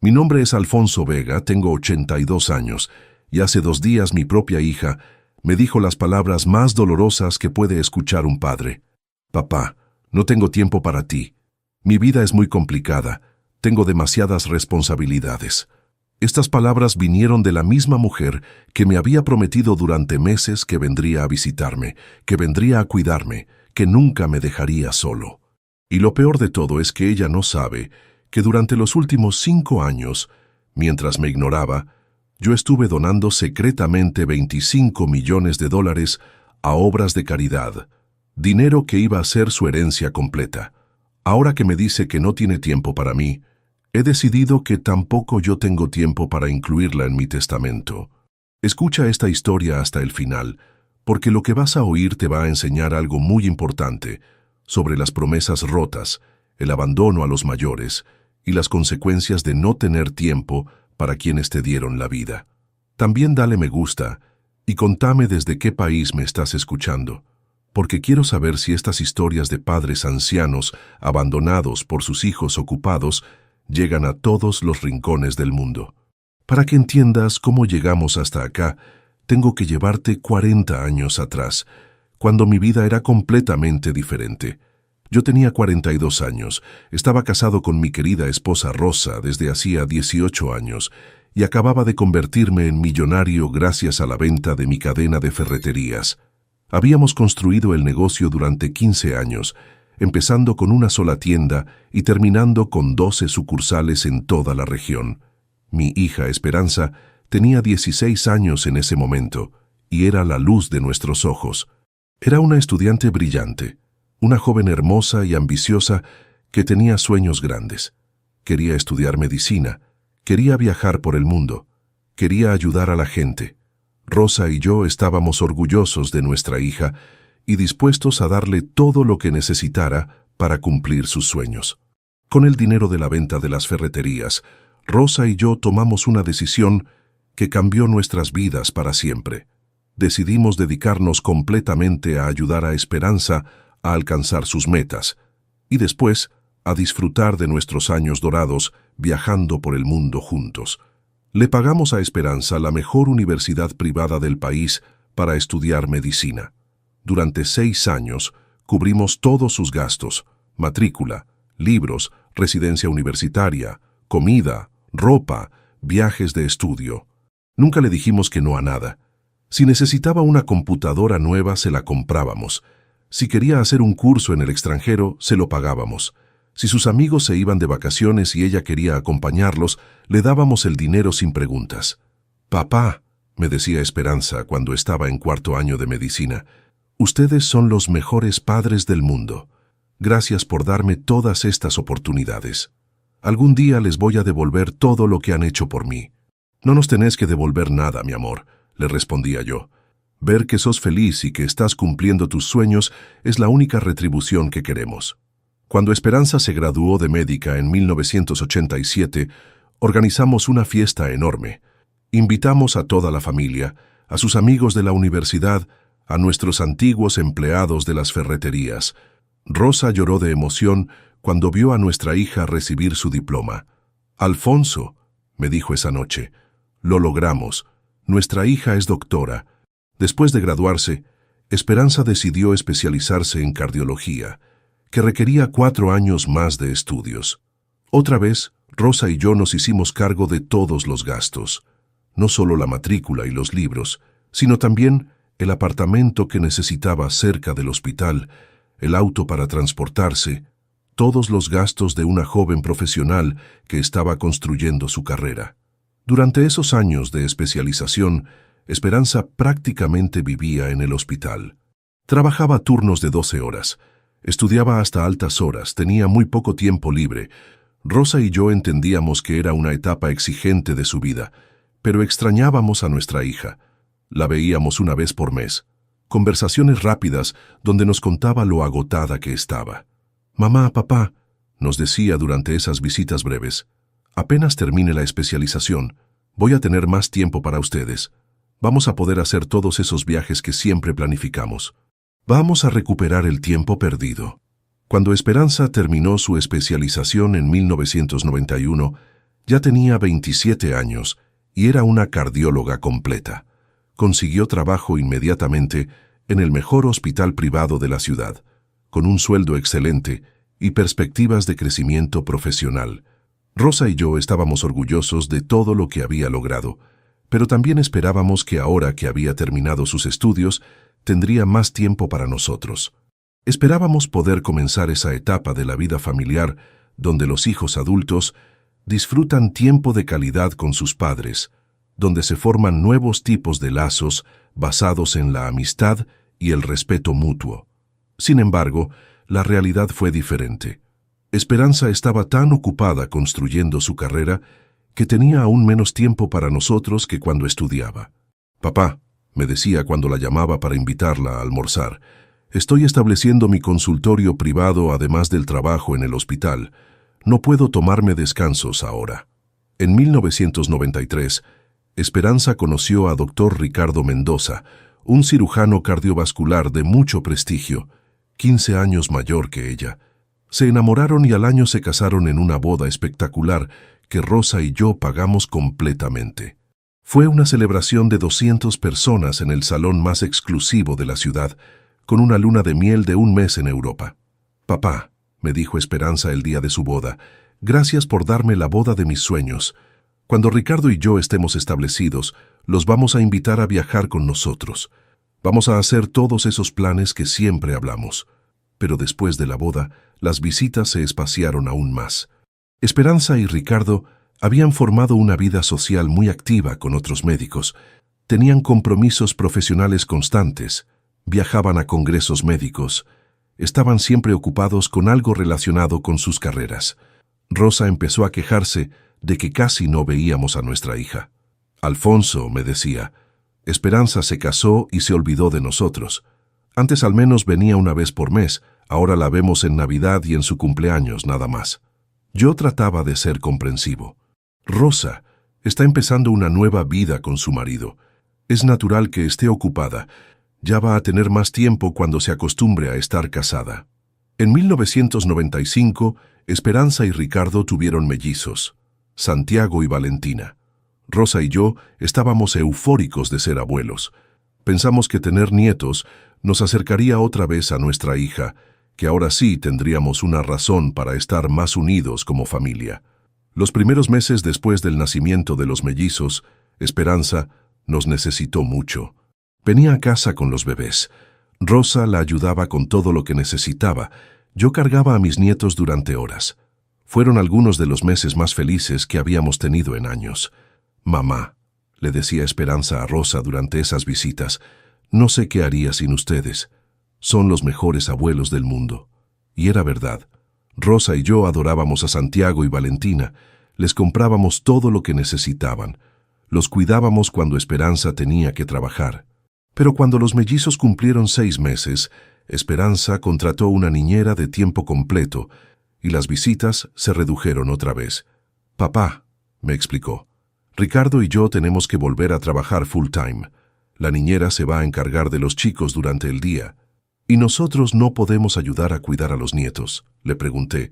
Mi nombre es Alfonso Vega, tengo 82 años, y hace 2 días mi propia hija me dijo las palabras más dolorosas que puede escuchar un padre. Papá, no tengo tiempo para ti. Mi vida es muy complicada. Tengo demasiadas responsabilidades. Estas palabras vinieron de la misma mujer que me había prometido durante meses que vendría a visitarme, que vendría a cuidarme, que nunca me dejaría solo. Y lo peor de todo es que ella no sabe que durante los últimos 5 años, mientras me ignoraba, yo estuve donando secretamente $25 millones a obras de caridad, dinero que iba a ser su herencia completa. Ahora que me dice que no tiene tiempo para mí, he decidido que tampoco yo tengo tiempo para incluirla en mi testamento. Escucha esta historia hasta el final, porque lo que vas a oír te va a enseñar algo muy importante sobre las promesas rotas, el abandono a los mayores y las consecuencias de no tener tiempo para quienes te dieron la vida. También dale me gusta y contame desde qué país me estás escuchando, porque quiero saber si estas historias de padres ancianos abandonados por sus hijos ocupados llegan a todos los rincones del mundo. Para que entiendas cómo llegamos hasta acá, tengo que llevarte 40 años atrás, cuando mi vida era completamente diferente. Yo tenía 42 años, estaba casado con mi querida esposa Rosa desde hacía 18 años y acababa de convertirme en millonario gracias a la venta de mi cadena de ferreterías. Habíamos construido el negocio durante 15 años, empezando con una sola tienda y terminando con 12 sucursales en toda la región. Mi hija Esperanza tenía 16 años en ese momento y era la luz de nuestros ojos. Era una estudiante brillante, una joven hermosa y ambiciosa que tenía sueños grandes. Quería estudiar medicina, quería viajar por el mundo, quería ayudar a la gente. Rosa y yo estábamos orgullosos de nuestra hija y dispuestos a darle todo lo que necesitara para cumplir sus sueños. Con el dinero de la venta de las ferreterías, Rosa y yo tomamos una decisión que cambió nuestras vidas para siempre. Decidimos dedicarnos completamente a ayudar a Esperanza a alcanzar sus metas y después a disfrutar de nuestros años dorados viajando por el mundo juntos. Le pagamos a Esperanza la mejor universidad privada del país para estudiar medicina. Durante 6 años cubrimos todos sus gastos: matrícula, libros, residencia universitaria, comida, ropa, viajes de estudio. Nunca le dijimos que no a nada. Si necesitaba una computadora nueva, se la comprábamos. Si quería hacer un curso en el extranjero, se lo pagábamos. Si sus amigos se iban de vacaciones y ella quería acompañarlos, le dábamos el dinero sin preguntas. «Papá», me decía Esperanza cuando estaba en 4º año de medicina, «ustedes son los mejores padres del mundo. Gracias por darme todas estas oportunidades. Algún día les voy a devolver todo lo que han hecho por mí». «No nos tenés que devolver nada, mi amor», le respondía yo. «Ver que sos feliz y que estás cumpliendo tus sueños es la única retribución que queremos». Cuando Esperanza se graduó de médica en 1987, organizamos una fiesta enorme. Invitamos a toda la familia, a sus amigos de la universidad, a nuestros antiguos empleados de las ferreterías. Rosa lloró de emoción cuando vio a nuestra hija recibir su diploma. «Alfonso», me dijo esa noche, «lo logramos. Nuestra hija es doctora». Después de graduarse, Esperanza decidió especializarse en cardiología, que requería 4 años más de estudios. Otra vez, Rosa y yo nos hicimos cargo de todos los gastos, no solo la matrícula y los libros, sino también el apartamento que necesitaba cerca del hospital, el auto para transportarse, todos los gastos de una joven profesional que estaba construyendo su carrera. Durante esos años de especialización, Esperanza prácticamente vivía en el hospital. Trabajaba turnos de 12 horas, estudiaba hasta altas horas, tenía muy poco tiempo libre. Rosa y yo entendíamos que era una etapa exigente de su vida, pero extrañábamos a nuestra hija. La veíamos una vez por mes. Conversaciones rápidas donde nos contaba lo agotada que estaba. «Mamá, papá», nos decía durante esas visitas breves, «apenas termine la especialización, voy a tener más tiempo para ustedes. Vamos a poder hacer todos esos viajes que siempre planificamos. Vamos a recuperar el tiempo perdido». Cuando Esperanza terminó su especialización en 1991, Ya tenía 27 años y era una cardióloga completa. Consiguió trabajo inmediatamente en el mejor hospital privado de la ciudad, con un sueldo excelente y perspectivas de crecimiento profesional. Rosa y yo estábamos orgullosos de todo lo que había logrado, pero también esperábamos que ahora que había terminado sus estudios, tendría más tiempo para nosotros. Esperábamos poder comenzar esa etapa de la vida familiar donde los hijos adultos disfrutan tiempo de calidad con sus padres, donde se forman nuevos tipos de lazos basados en la amistad y el respeto mutuo. Sin embargo, la realidad fue diferente. Esperanza estaba tan ocupada construyendo su carrera que tenía aún menos tiempo para nosotros que cuando estudiaba. «Papá», me decía cuando la llamaba para invitarla a almorzar, «estoy estableciendo mi consultorio privado además del trabajo en el hospital. No puedo tomarme descansos ahora». En 1993, Esperanza conoció a Dr. Ricardo Mendoza, un cirujano cardiovascular de mucho prestigio, 15 años mayor que ella. Se enamoraron y al año se casaron en una boda espectacular que Rosa y yo pagamos completamente. Fue una celebración de 200 personas en el salón más exclusivo de la ciudad, con una luna de miel de un mes en Europa. «Papá», me dijo Esperanza el día de su boda, «gracias por darme la boda de mis sueños. Cuando Ricardo y yo estemos establecidos, los vamos a invitar a viajar con nosotros. Vamos a hacer todos esos planes que siempre hablamos». Pero después de la boda, las visitas se espaciaron aún más. Esperanza y Ricardo habían formado una vida social muy activa con otros médicos, tenían compromisos profesionales constantes, viajaban a congresos médicos, estaban siempre ocupados con algo relacionado con sus carreras. Rosa empezó a quejarse de que casi no veíamos a nuestra hija. «Alfonso», me decía, «Esperanza se casó y se olvidó de nosotros. Antes al menos venía una vez por mes, ahora la vemos en Navidad y en su cumpleaños nada más». Yo trataba de ser comprensivo. «Rosa está empezando una nueva vida con su marido. Es natural que esté ocupada. Ya va a tener más tiempo cuando se acostumbre a estar casada». En 1995, Esperanza y Ricardo tuvieron mellizos, Santiago y Valentina. Rosa y yo estábamos eufóricos de ser abuelos. Pensamos que tener nietos nos acercaría otra vez a nuestra hija, que ahora sí tendríamos una razón para estar más unidos como familia. Los primeros meses después del nacimiento de los mellizos, Esperanza nos necesitó mucho. Venía a casa con los bebés. Rosa la ayudaba con todo lo que necesitaba. Yo cargaba a mis nietos durante horas. Fueron algunos de los meses más felices que habíamos tenido en años. «Mamá», le decía Esperanza a Rosa durante esas visitas, «no sé qué haría sin ustedes. Son los mejores abuelos del mundo». Y era verdad. Rosa y yo adorábamos a Santiago y Valentina. Les comprábamos todo lo que necesitaban. Los cuidábamos cuando Esperanza tenía que trabajar. Pero cuando los mellizos cumplieron 6 meses, Esperanza contrató una niñera de tiempo completo y las visitas se redujeron otra vez. «Papá», me explicó, «Ricardo y yo tenemos que volver a trabajar full time. La niñera se va a encargar de los chicos durante el día. ¿Y nosotros no podemos ayudar a cuidar a los nietos?», le pregunté.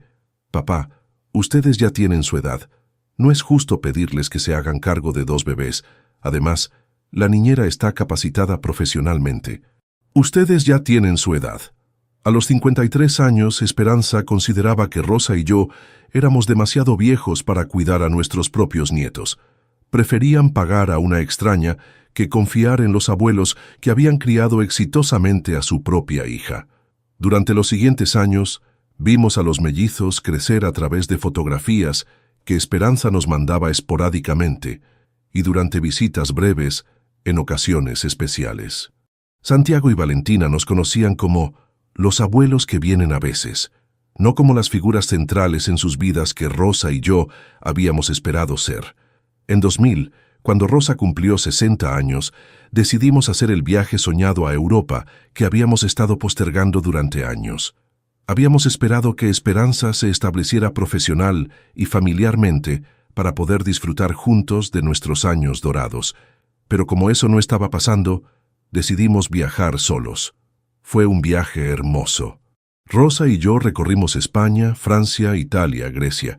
«Papá, ustedes ya tienen su edad. No es justo pedirles que se hagan cargo de 2 bebés. Además, la niñera está capacitada profesionalmente. Ustedes ya tienen su edad». A los 53 años, Esperanza consideraba que Rosa y yo éramos demasiado viejos para cuidar a nuestros propios nietos. Preferían pagar a una extraña que confiar en los abuelos que habían criado exitosamente a su propia hija. Durante los siguientes años, vimos a los mellizos crecer a través de fotografías que Esperanza nos mandaba esporádicamente y durante visitas breves en ocasiones especiales. Santiago y Valentina nos conocían como los abuelos que vienen a veces, no como las figuras centrales en sus vidas que Rosa y yo habíamos esperado ser. En 2000, cuando Rosa cumplió 60 años, decidimos hacer el viaje soñado a Europa que habíamos estado postergando durante años. Habíamos esperado que Esperanza se estableciera profesional y familiarmente para poder disfrutar juntos de nuestros años dorados, pero como eso no estaba pasando, decidimos viajar solos. Fue un viaje hermoso. Rosa y yo recorrimos España, Francia, Italia, Grecia.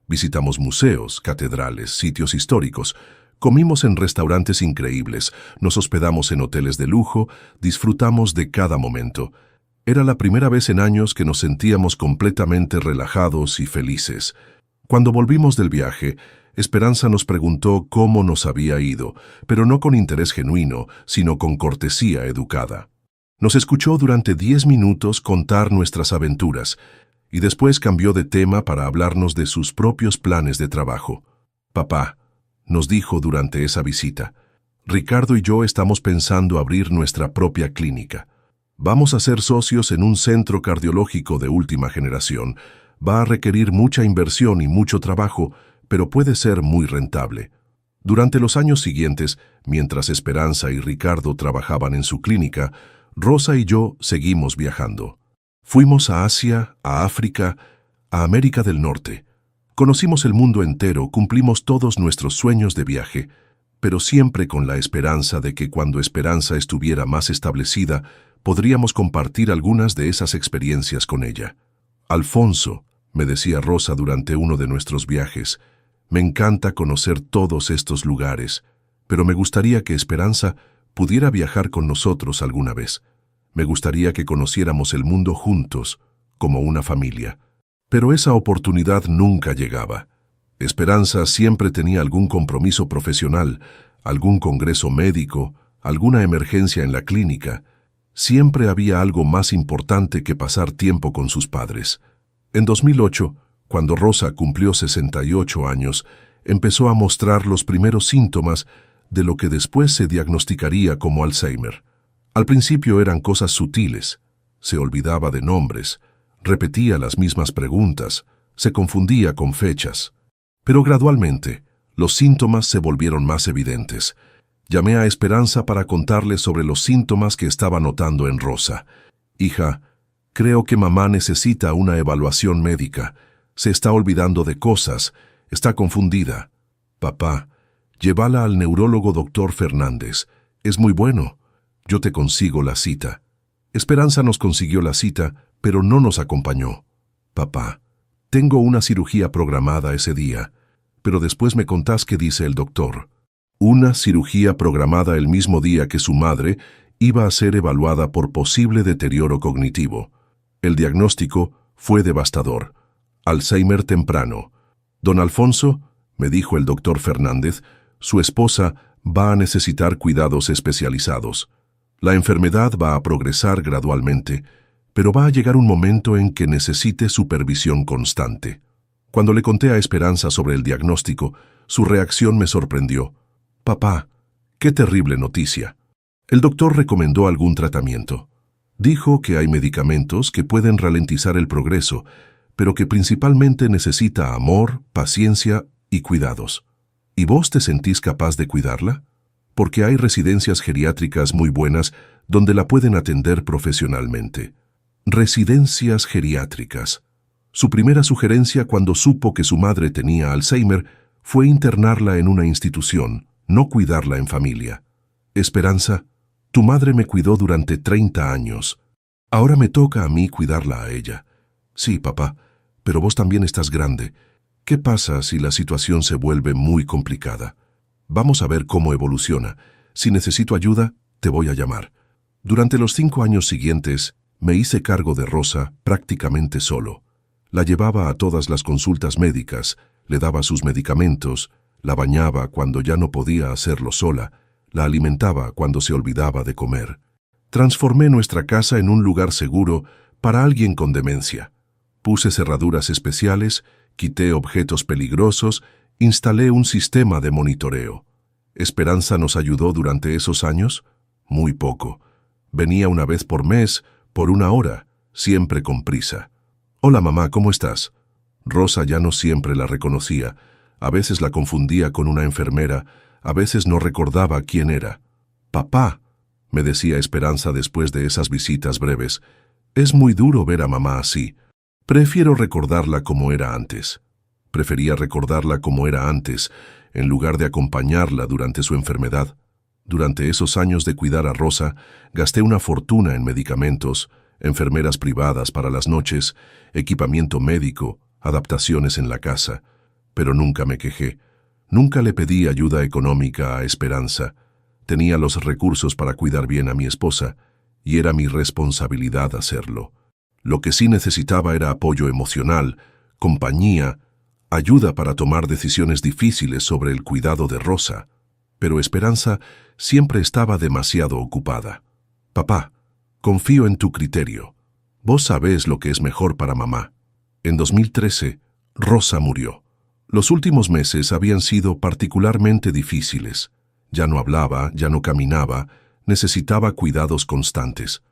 Visitamos museos, catedrales, sitios históricos. Comimos en restaurantes increíbles, nos hospedamos en hoteles de lujo, disfrutamos de cada momento. Era la primera vez en años que nos sentíamos completamente relajados y felices. Cuando volvimos del viaje, Esperanza nos preguntó cómo nos había ido, pero no con interés genuino, sino con cortesía educada. Nos escuchó durante 10 minutos contar nuestras aventuras, y después cambió de tema para hablarnos de sus propios planes de trabajo. Papá, nos dijo durante esa visita, Ricardo y yo estamos pensando abrir nuestra propia clínica. Vamos a ser socios en un centro cardiológico de última generación. Va a requerir mucha inversión y mucho trabajo, pero puede ser muy rentable. Durante los años siguientes, mientras Esperanza y Ricardo trabajaban en su clínica, Rosa y yo seguimos viajando. Fuimos a Asia, a África, a América del Norte. Conocimos el mundo entero, cumplimos todos nuestros sueños de viaje, pero siempre con la esperanza de que cuando Esperanza estuviera más establecida, podríamos compartir algunas de esas experiencias con ella. Alfonso, me decía Rosa durante uno de nuestros viajes, me encanta conocer todos estos lugares, pero me gustaría que Esperanza pudiera viajar con nosotros alguna vez. Me gustaría que conociéramos el mundo juntos, como una familia. Pero esa oportunidad nunca llegaba. Esperanza siempre tenía algún compromiso profesional, algún congreso médico, alguna emergencia en la clínica. Siempre había algo más importante que pasar tiempo con sus padres. En 2008, cuando Rosa cumplió 68 años, empezó a mostrar los primeros síntomas de lo que después se diagnosticaría como Alzheimer. Al principio eran cosas sutiles. Se olvidaba de nombres, repetía las mismas preguntas, se confundía con fechas. Pero gradualmente, los síntomas se volvieron más evidentes. Llamé a Esperanza para contarle sobre los síntomas que estaba notando en Rosa. Hija, creo que mamá necesita una evaluación médica. Se está olvidando de cosas, está confundida. Papá, llévala al neurólogo doctor Fernández. Es muy bueno. Yo te consigo la cita. Esperanza nos consiguió la cita, pero no nos acompañó. Papá, tengo una cirugía programada ese día, pero después me contás qué dice el doctor. Una cirugía programada el mismo día que su madre iba a ser evaluada por posible deterioro cognitivo. El diagnóstico fue devastador. Alzheimer temprano. Don Alfonso, me dijo el doctor Fernández, su esposa va a necesitar cuidados especializados. La enfermedad va a progresar gradualmente, pero va a llegar un momento en que necesite supervisión constante. Cuando le conté a Esperanza sobre el diagnóstico, su reacción me sorprendió. Papá, qué terrible noticia. El doctor recomendó algún tratamiento. Dijo que hay medicamentos que pueden ralentizar el progreso, pero que principalmente necesita amor, paciencia y cuidados. ¿Y vos te sentís capaz de cuidarla? Porque hay residencias geriátricas muy buenas donde la pueden atender profesionalmente. Residencias geriátricas. Su primera sugerencia cuando supo que su madre tenía Alzheimer fue internarla en una institución, no cuidarla en familia. Esperanza, tu madre me cuidó durante 30 años. Ahora me toca a mí cuidarla a ella. Sí, papá, pero vos también estás grande. ¿Qué pasa si la situación se vuelve muy complicada? Vamos a ver cómo evoluciona. Si necesito ayuda, te voy a llamar. Durante los 5 años siguientes, me hice cargo de Rosa prácticamente solo. La llevaba a todas las consultas médicas, le daba sus medicamentos, la bañaba cuando ya no podía hacerlo sola, la alimentaba cuando se olvidaba de comer. Transformé nuestra casa en un lugar seguro para alguien con demencia. Puse cerraduras especiales, quité objetos peligrosos, instalé un sistema de monitoreo. ¿Esperanza nos ayudó durante esos años? Muy poco. Venía una vez por mes, por 1 hora, siempre con prisa. Hola mamá, ¿cómo estás? Rosa ya no siempre la reconocía. A veces la confundía con una enfermera, a veces no recordaba quién era. Papá, me decía Esperanza después de esas visitas breves, es muy duro ver a mamá así. Prefiero recordarla como era antes. Prefería recordarla como era antes, en lugar de acompañarla durante su enfermedad. Durante esos años de cuidar a Rosa, gasté una fortuna en medicamentos, enfermeras privadas para las noches, equipamiento médico, adaptaciones en la casa. pero nunca me quejé. Nunca le pedí ayuda económica a Esperanza. Tenía los recursos para cuidar bien a mi esposa, y era mi responsabilidad hacerlo. Lo que sí necesitaba era apoyo emocional, compañía, ayuda para tomar decisiones difíciles sobre el cuidado de Rosa. Pero Esperanza siempre estaba demasiado ocupada. Papá, confío en tu criterio. Vos sabés lo que es mejor para mamá. En 2013, Rosa murió. Los últimos meses habían sido particularmente difíciles. Ya no hablaba, ya no caminaba, necesitaba cuidados constantes.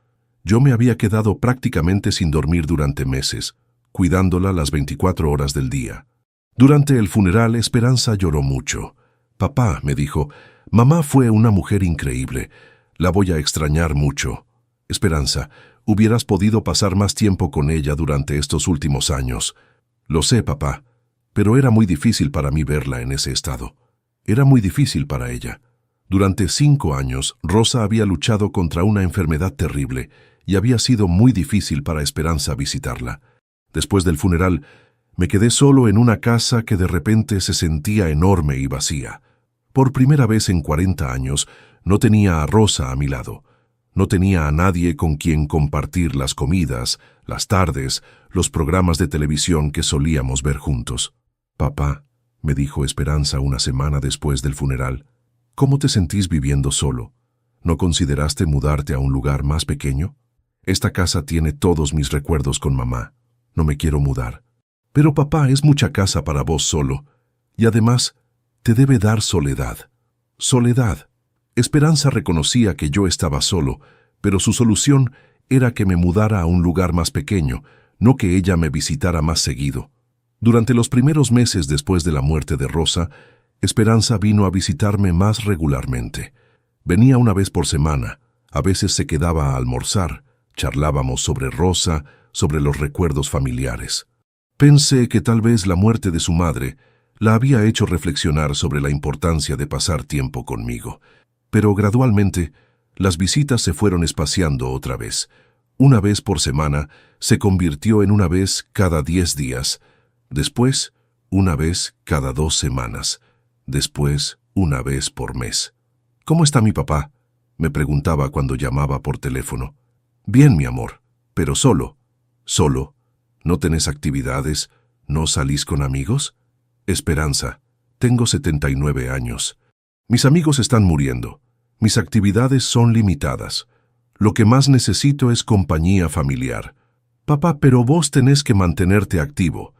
Yo me había quedado prácticamente sin dormir durante meses, cuidándola las 24 horas del día. Durante el funeral, Esperanza lloró mucho. Papá, me dijo, mamá fue una mujer increíble. La voy a extrañar mucho. Esperanza, hubieras podido pasar más tiempo con ella durante estos últimos años. Lo sé, papá, pero era muy difícil para mí verla en ese estado. Era muy difícil para ella. Durante 5 años, Rosa había luchado contra una enfermedad terrible y había sido muy difícil para Esperanza visitarla. Después del funeral, me quedé solo en una casa que de repente se sentía enorme y vacía. Por primera vez en 40 años, no tenía a Rosa a mi lado. No tenía a nadie con quien compartir las comidas, las tardes, los programas de televisión que solíamos ver juntos. Papá, me dijo Esperanza una semana después del funeral, ¿cómo te sentís viviendo solo? ¿No consideraste mudarte a un lugar más pequeño? Esta casa tiene todos mis recuerdos con mamá. No me quiero mudar. Pero papá, es mucha casa para vos solo. Y además, te debe dar soledad. Soledad. Esperanza reconocía que yo estaba solo, pero su solución era que me mudara a un lugar más pequeño, no que ella me visitara más seguido. Durante los primeros meses después de la muerte de Rosa, Esperanza vino a visitarme más regularmente. Venía una vez por semana, a veces se quedaba a almorzar, charlábamos sobre Rosa, sobre los recuerdos familiares. Pensé que tal vez la muerte de su madre la había hecho reflexionar sobre la importancia de pasar tiempo conmigo. Pero gradualmente, las visitas se fueron espaciando otra vez. Una vez por semana se convirtió en una vez cada 10 días. Después, una vez cada 2 semanas. Después, una vez por mes. ¿Cómo está mi papá?, me preguntaba cuando llamaba por teléfono. Bien, mi amor, pero solo. ¿Solo? ¿No tenés actividades? ¿No salís con amigos? Esperanza, tengo 79 años. Mis amigos están muriendo. Mis actividades son limitadas. Lo que más necesito es compañía familiar. Papá, pero vos tenés que mantenerte activo.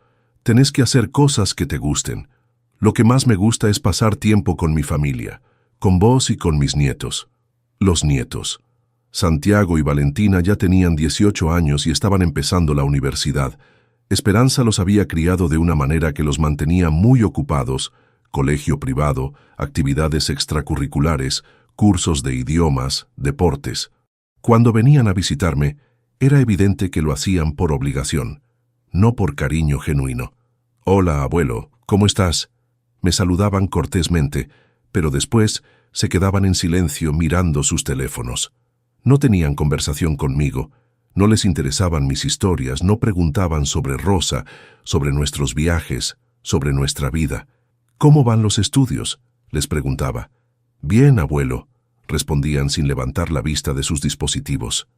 Tenés que hacer cosas que te gusten. Lo que más me gusta es pasar tiempo con mi familia, con vos y con mis nietos. Los nietos. Santiago y Valentina ya tenían 18 años y estaban empezando la universidad. Esperanza los había criado de una manera que los mantenía muy ocupados: colegio privado, actividades extracurriculares, cursos de idiomas, deportes. Cuando venían a visitarme, era evidente que lo hacían por obligación, no por cariño genuino. «Hola, abuelo, ¿cómo estás?». Me saludaban cortésmente, pero después se quedaban en silencio mirando sus teléfonos. No tenían conversación conmigo, no les interesaban mis historias, no preguntaban sobre Rosa, sobre nuestros viajes, sobre nuestra vida. «¿Cómo van los estudios?», les preguntaba. «Bien, abuelo», respondían sin levantar la vista de sus dispositivos.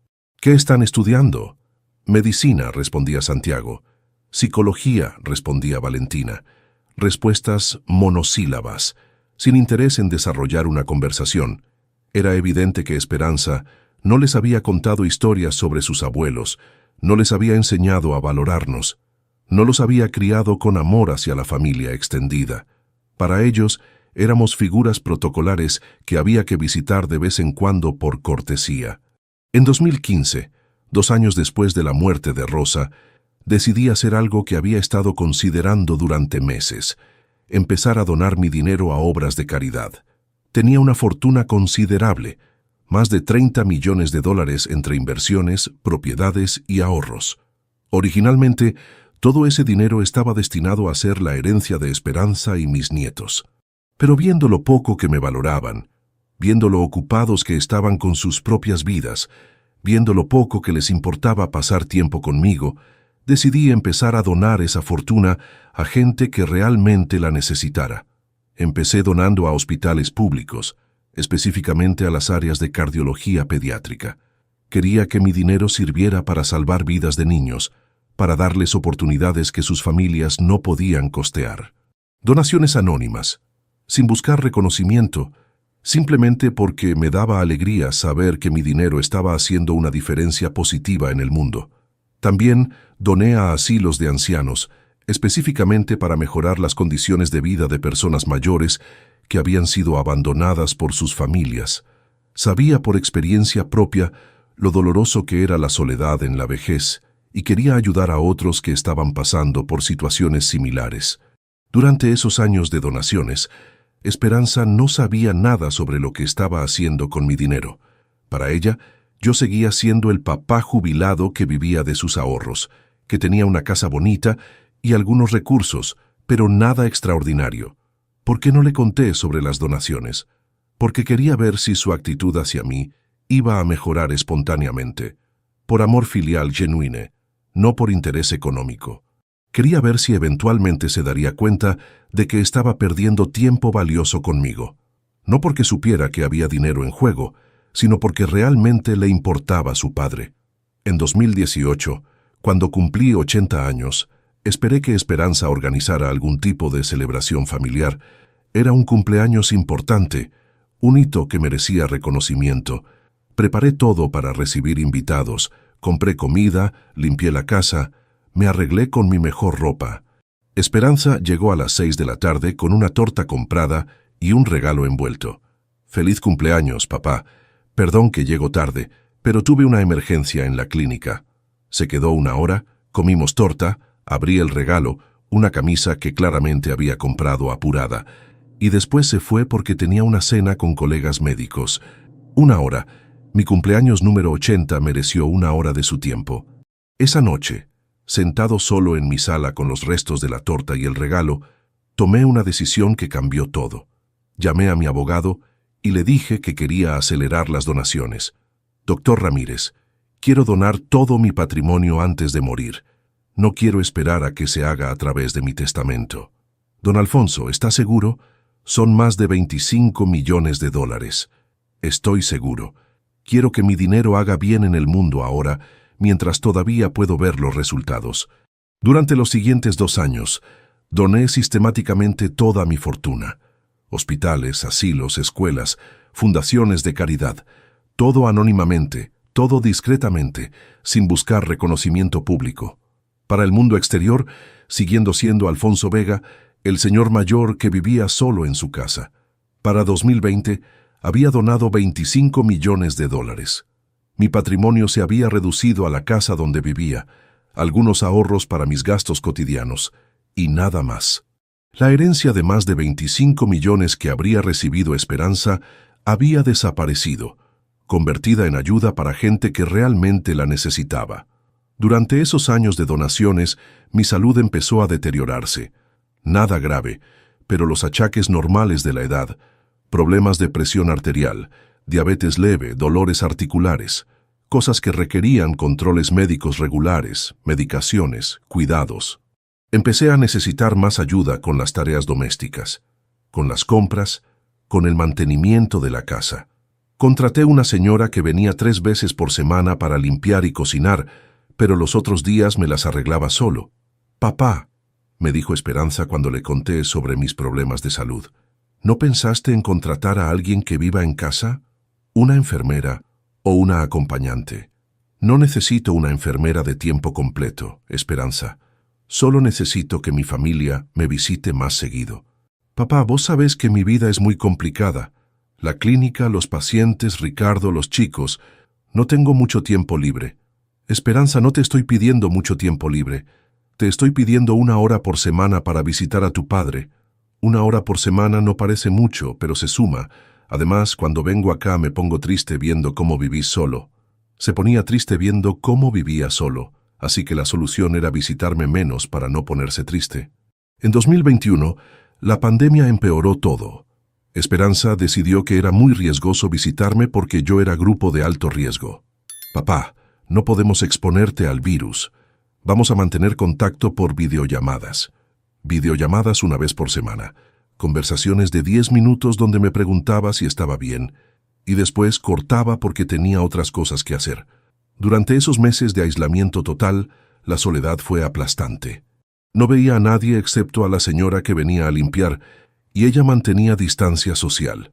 «¿Qué están estudiando?». «Medicina», respondía Santiago. «Psicología», respondía Valentina. Respuestas monosílabas, sin interés en desarrollar una conversación. Era evidente que Esperanza no les había contado historias sobre sus abuelos, no les había enseñado a valorarnos, no los había criado con amor hacia la familia extendida. Para ellos, éramos figuras protocolares que había que visitar de vez en cuando por cortesía. En 2015, 2 años después de la muerte de Rosa, decidí hacer algo que había estado considerando durante meses: empezar a donar mi dinero a obras de caridad. Tenía una fortuna considerable, más de $30 millones entre inversiones, propiedades y ahorros. Originalmente, todo ese dinero estaba destinado a ser la herencia de Esperanza y mis nietos. Pero viendo lo poco que me valoraban, viendo lo ocupados que estaban con sus propias vidas, viendo lo poco que les importaba pasar tiempo conmigo, decidí empezar a donar esa fortuna a gente que realmente la necesitara. Empecé donando a hospitales públicos, específicamente a las áreas de cardiología pediátrica. Quería que mi dinero sirviera para salvar vidas de niños, para darles oportunidades que sus familias no podían costear. Donaciones anónimas, sin buscar reconocimiento, simplemente porque me daba alegría saber que mi dinero estaba haciendo una diferencia positiva en el mundo. También doné a asilos de ancianos, específicamente para mejorar las condiciones de vida de personas mayores que habían sido abandonadas por sus familias. Sabía por experiencia propia lo doloroso que era la soledad en la vejez y quería ayudar a otros que estaban pasando por situaciones similares. Durante esos años de donaciones, Esperanza no sabía nada sobre lo que estaba haciendo con mi dinero. Para ella, yo seguía siendo el papá jubilado que vivía de sus ahorros, que tenía una casa bonita y algunos recursos, pero nada extraordinario. ¿Por qué no le conté sobre las donaciones? Porque quería ver si su actitud hacia mí iba a mejorar espontáneamente, por amor filial genuino, no por interés económico. Quería ver si eventualmente se daría cuenta de que estaba perdiendo tiempo valioso conmigo, no porque supiera que había dinero en juego, sino porque realmente le importaba su padre. En 2018, cuando cumplí 80 años, esperé que Esperanza organizara algún tipo de celebración familiar. Era un cumpleaños importante, un hito que merecía reconocimiento. Preparé todo para recibir invitados, compré comida, limpié la casa, me arreglé con mi mejor ropa. Esperanza llegó a las 6 de la tarde con una torta comprada y un regalo envuelto. «Feliz cumpleaños, papá. Perdón que llego tarde, pero tuve una emergencia en la clínica». Se quedó una hora, comimos torta, abrí el regalo, una camisa que claramente había comprado apurada, y después se fue porque tenía una cena con colegas médicos. Una hora. Mi cumpleaños número 80 mereció una hora de su tiempo. Esa noche, sentado solo en mi sala con los restos de la torta y el regalo, tomé una decisión que cambió todo. Llamé a mi abogado y le dije que quería acelerar las donaciones. «Doctor Ramírez, quiero donar todo mi patrimonio antes de morir. No quiero esperar a que se haga a través de mi testamento». «Don Alfonso, ¿está seguro? Son más de $25 millones. Estoy seguro. Quiero que mi dinero haga bien en el mundo ahora, mientras todavía puedo ver los resultados». Durante los siguientes 2 años, doné sistemáticamente toda mi fortuna. Hospitales, asilos, escuelas, fundaciones de caridad, todo anónimamente, todo discretamente, sin buscar reconocimiento público. Para el mundo exterior, siguiendo siendo Alfonso Vega, el señor mayor que vivía solo en su casa. Para 2020, había donado $25 millones. Mi patrimonio se había reducido a la casa donde vivía, algunos ahorros para mis gastos cotidianos, y nada más. La herencia de más de 25 millones que habría recibido Esperanza había desaparecido, convertida en ayuda para gente que realmente la necesitaba. Durante esos años de donaciones, mi salud empezó a deteriorarse. Nada grave, pero los achaques normales de la edad, problemas de presión arterial, diabetes leve, dolores articulares, cosas que requerían controles médicos regulares, medicaciones, cuidados. Empecé a necesitar más ayuda con las tareas domésticas, con las compras, con el mantenimiento de la casa. Contraté una señora que venía 3 veces por semana para limpiar y cocinar, pero los otros días me las arreglaba solo. «Papá», me dijo Esperanza cuando le conté sobre mis problemas de salud, ¿no pensaste en contratar a alguien que viva en casa? ¿Una enfermera o una acompañante? «No necesito una enfermera de tiempo completo, Esperanza. Solo necesito que mi familia me visite más seguido». «Papá, vos sabés que mi vida es muy complicada. La clínica, los pacientes, Ricardo, los chicos. No tengo mucho tiempo libre». «Esperanza, no te estoy pidiendo mucho tiempo libre. Te estoy pidiendo 1 hora por semana para visitar a tu padre. 1 hora por semana no parece mucho, pero se suma. Además, cuando vengo acá me pongo triste viendo cómo vivís solo». Se ponía triste viendo cómo vivía solo, así que la solución era visitarme menos para no ponerse triste. En 2021, la pandemia empeoró todo. Esperanza decidió que era muy riesgoso visitarme porque yo era grupo de alto riesgo. «Papá, no podemos exponerte al virus. Vamos a mantener contacto por videollamadas. Videollamadas una vez por semana. Conversaciones de 10 minutos donde me preguntaba si estaba bien, y después cortaba porque tenía otras cosas que hacer. Durante esos meses de aislamiento total, la soledad fue aplastante. No veía a nadie excepto a la señora que venía a limpiar, y ella mantenía distancia social.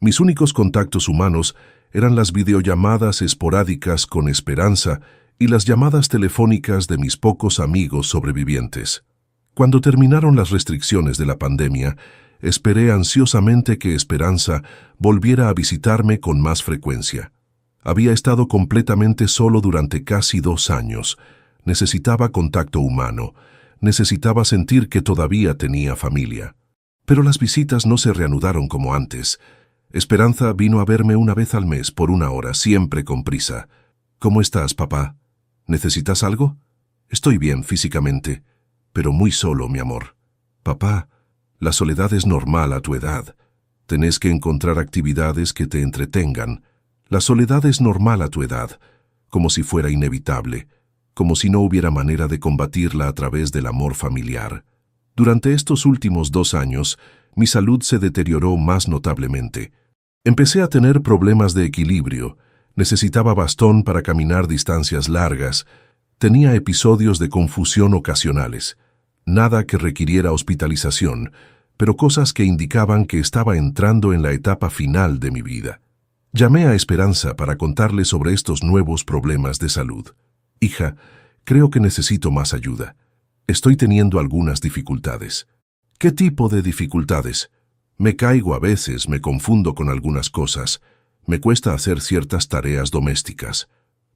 Mis únicos contactos humanos eran las videollamadas esporádicas con Esperanza y las llamadas telefónicas de mis pocos amigos sobrevivientes. Cuando terminaron las restricciones de la pandemia, esperé ansiosamente que Esperanza volviera a visitarme con más frecuencia. Había estado completamente solo durante casi 2 años. Necesitaba contacto humano. Necesitaba sentir que todavía tenía familia. Pero las visitas no se reanudaron como antes. Esperanza vino a verme una vez al mes por 1 hora, siempre con prisa. ¿Cómo estás, papá? ¿Necesitas algo? Estoy bien físicamente, pero muy solo, mi amor. Papá, la soledad es normal a tu edad. Tenés que encontrar actividades que te entretengan. La soledad es normal a tu edad, como si fuera inevitable, como si no hubiera manera de combatirla a través del amor familiar. Durante estos últimos 2 años, mi salud se deterioró más notablemente. Empecé a tener problemas de equilibrio. Necesitaba bastón para caminar distancias largas. Tenía episodios de confusión ocasionales. Nada que requiriera hospitalización, pero cosas que indicaban que estaba entrando en la etapa final de mi vida. Llamé a Esperanza para contarle sobre estos nuevos problemas de salud. Hija, creo que necesito más ayuda. Estoy teniendo algunas dificultades. ¿Qué tipo de dificultades? Me caigo a veces, me confundo con algunas cosas. Me cuesta hacer ciertas tareas domésticas.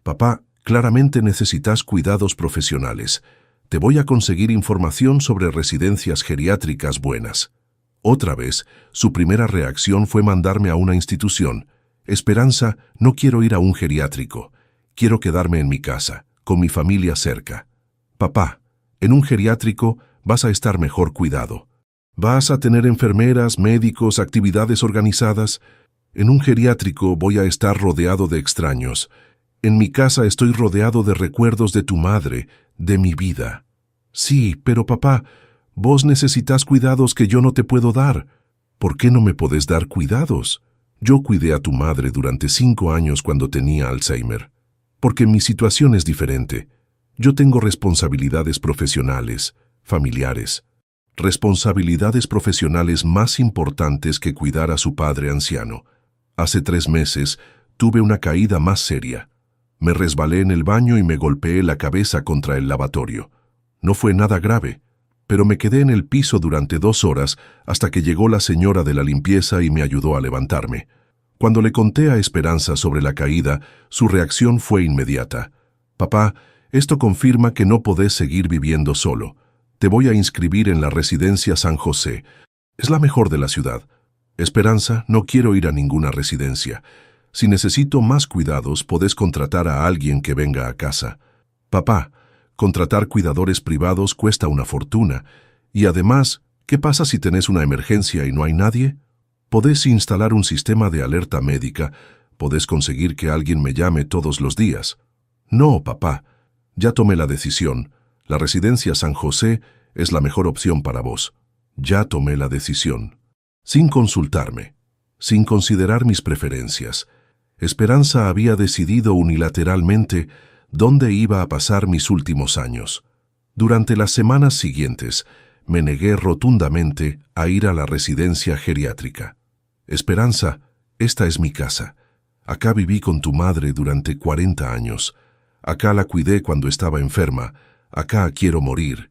Papá, claramente necesitas cuidados profesionales. Te voy a conseguir información sobre residencias geriátricas buenas. Otra vez, su primera reacción fue mandarme a una institución. Esperanza, no quiero ir a un geriátrico. Quiero quedarme en mi casa, con mi familia cerca. Papá, en un geriátrico vas a estar mejor cuidado. Vas a tener enfermeras, médicos, actividades organizadas. En un geriátrico voy a estar rodeado de extraños. En mi casa estoy rodeado de recuerdos de tu madre, de mi vida. Sí, pero papá, vos necesitas cuidados que yo no te puedo dar. ¿Por qué no me podés dar cuidados? Yo cuidé a tu madre durante 5 años cuando tenía Alzheimer. Porque mi situación es diferente. Yo tengo responsabilidades profesionales, familiares. Responsabilidades profesionales más importantes que cuidar a su padre anciano. Hace 3 meses tuve una caída más seria. Me resbalé en el baño y me golpeé la cabeza contra el lavatorio. No fue nada grave, pero me quedé en el piso durante 2 horas hasta que llegó la señora de la limpieza y me ayudó a levantarme. Cuando le conté a Esperanza sobre la caída, su reacción fue inmediata. Papá, esto confirma que no podés seguir viviendo solo. Te voy a inscribir en la residencia San José. Es la mejor de la ciudad. Esperanza, no quiero ir a ninguna residencia. Si necesito más cuidados, podés contratar a alguien que venga a casa. Papá, contratar cuidadores privados cuesta una fortuna. Y además, ¿qué pasa si tenés una emergencia y no hay nadie? Podés instalar un sistema de alerta médica. Podés conseguir que alguien me llame todos los días. No, papá. Ya tomé la decisión. La residencia San José es la mejor opción para vos. Ya tomé la decisión. Sin consultarme. Sin considerar mis preferencias. Esperanza había decidido unilateralmente dónde iba a pasar mis últimos años. Durante las semanas siguientes, me negué rotundamente a ir a la residencia geriátrica. Esperanza, esta es mi casa. Acá viví con tu madre durante 40 años. Acá la cuidé cuando estaba enferma. Acá quiero morir.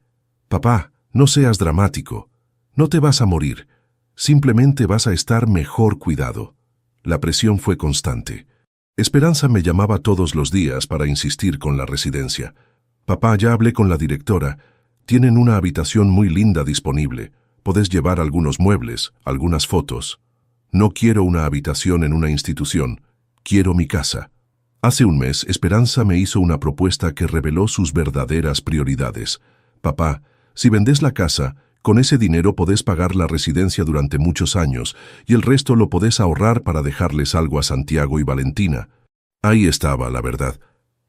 Papá, no seas dramático. No te vas a morir. Simplemente vas a estar mejor cuidado. La presión fue constante. Esperanza me llamaba todos los días para insistir con la residencia. Papá, ya hablé con la directora. Tienen una habitación muy linda disponible. Podés llevar algunos muebles, algunas fotos. No quiero una habitación en una institución. Quiero mi casa. Hace un mes, Esperanza me hizo una propuesta que reveló sus verdaderas prioridades. Papá, si vendés la casa, con ese dinero podés pagar la residencia durante muchos años y el resto lo podés ahorrar para dejarles algo a Santiago y Valentina. Ahí estaba la verdad.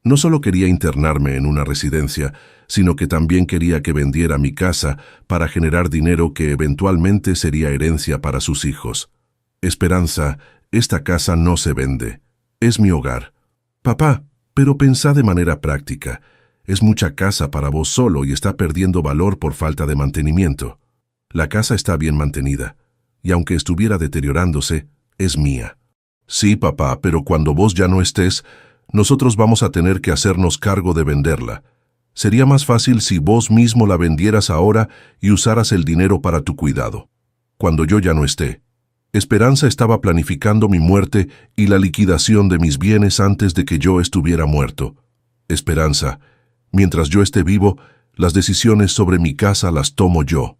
No solo quería internarme en una residencia, sino que también quería que vendiera mi casa para generar dinero que eventualmente sería herencia para sus hijos. Esperanza, esta casa no se vende. Es mi hogar. Papá, pero pensá de manera práctica. Es mucha casa para vos solo y está perdiendo valor por falta de mantenimiento. La casa está bien mantenida, y aunque estuviera deteriorándose, es mía. Sí, papá, pero cuando vos ya no estés, nosotros vamos a tener que hacernos cargo de venderla. Sería más fácil si vos mismo la vendieras ahora y usaras el dinero para tu cuidado. Cuando yo ya no esté. Esperanza estaba planificando mi muerte y la liquidación de mis bienes antes de que yo estuviera muerto. Esperanza, mientras yo esté vivo, las decisiones sobre mi casa las tomo yo.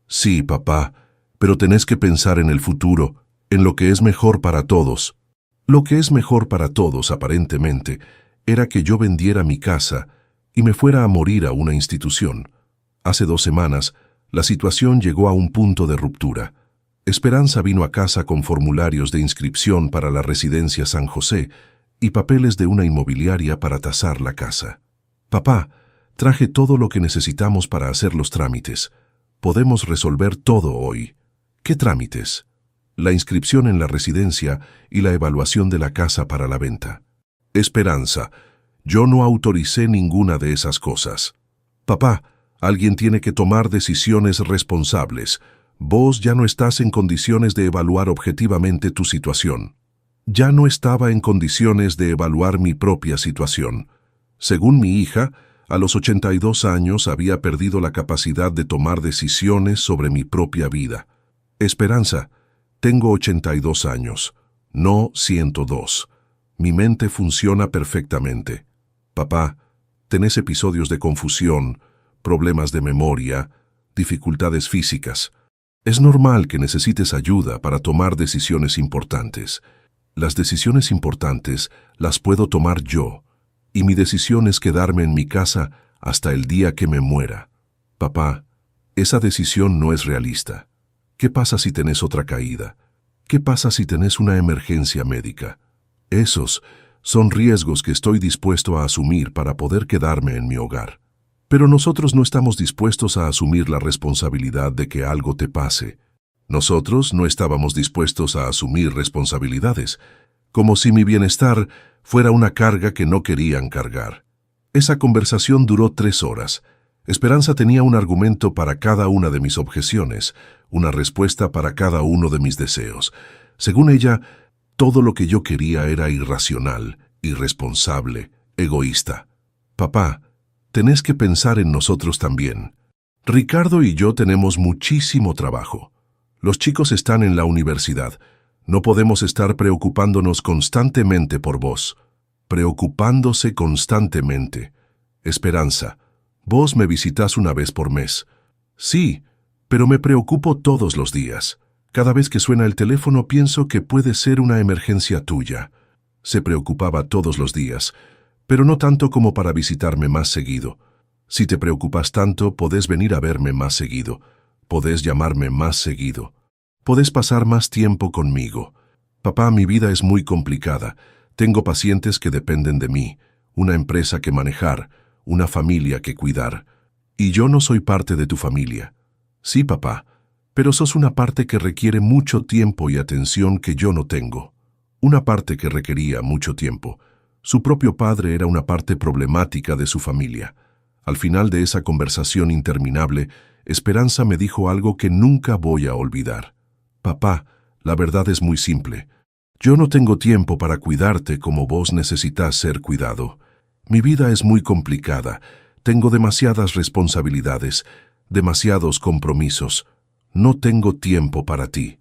Sí, papá, pero tenés que pensar en el futuro, en lo que es mejor para todos. Lo que es mejor para todos, aparentemente, era que yo vendiera mi casa y me fuera a morir a una institución. Hace 2 semanas, la situación llegó a un punto de ruptura. Esperanza vino a casa con formularios de inscripción para la residencia San José y papeles de una inmobiliaria para tasar la casa. Papá, traje todo lo que necesitamos para hacer los trámites. Podemos resolver todo hoy. ¿Qué trámites? La inscripción en la residencia y la evaluación de la casa para la venta. Esperanza, yo no autoricé ninguna de esas cosas. Papá, alguien tiene que tomar decisiones responsables. Vos ya no estás en condiciones de evaluar objetivamente tu situación. Ya no estaba en condiciones de evaluar mi propia situación. Según mi hija, a los 82 años había perdido la capacidad de tomar decisiones sobre mi propia vida. Esperanza, tengo 82 años, no 102. Mi mente funciona perfectamente. Papá, tenés episodios de confusión, problemas de memoria, dificultades físicas. Es normal que necesites ayuda para tomar decisiones importantes. Las decisiones importantes las puedo tomar yo, y mi decisión es quedarme en mi casa hasta el día que me muera. Papá, esa decisión no es realista. ¿Qué pasa si tenés otra caída? ¿Qué pasa si tenés una emergencia médica? Esos son riesgos que estoy dispuesto a asumir para poder quedarme en mi hogar. Pero nosotros no estamos dispuestos a asumir la responsabilidad de que algo te pase. Nosotros no estábamos dispuestos a asumir responsabilidades, como si mi bienestar fuera una carga que no querían cargar. Esa conversación duró 3 horas. Esperanza tenía un argumento para cada una de mis objeciones, una respuesta para cada uno de mis deseos. Según ella, todo lo que yo quería era irracional, irresponsable, egoísta. Papá, tenés que pensar en nosotros también. Ricardo y yo tenemos muchísimo trabajo. Los chicos están en la universidad. No podemos estar preocupándonos constantemente por vos. Preocupándose constantemente. Esperanza, vos me visitás una vez por mes. Sí, pero me preocupo todos los días. Cada vez que suena el teléfono pienso que puede ser una emergencia tuya. Se preocupaba todos los días, pero no tanto como para visitarme más seguido. Si te preocupas tanto, podés venir a verme más seguido. Podés llamarme más seguido. Podés pasar más tiempo conmigo. Papá, mi vida es muy complicada. Tengo pacientes que dependen de mí, una empresa que manejar, una familia que cuidar. Y yo no soy parte de tu familia. Sí, papá, pero sos una parte que requiere mucho tiempo y atención que yo no tengo. Una parte que requería mucho tiempo. Su propio padre era una parte problemática de su familia. Al final de esa conversación interminable, Esperanza me dijo algo que nunca voy a olvidar. Papá, la verdad es muy simple. Yo no tengo tiempo para cuidarte como vos necesitas ser cuidado. Mi vida es muy complicada. Tengo demasiadas responsabilidades, demasiados compromisos. No tengo tiempo para ti.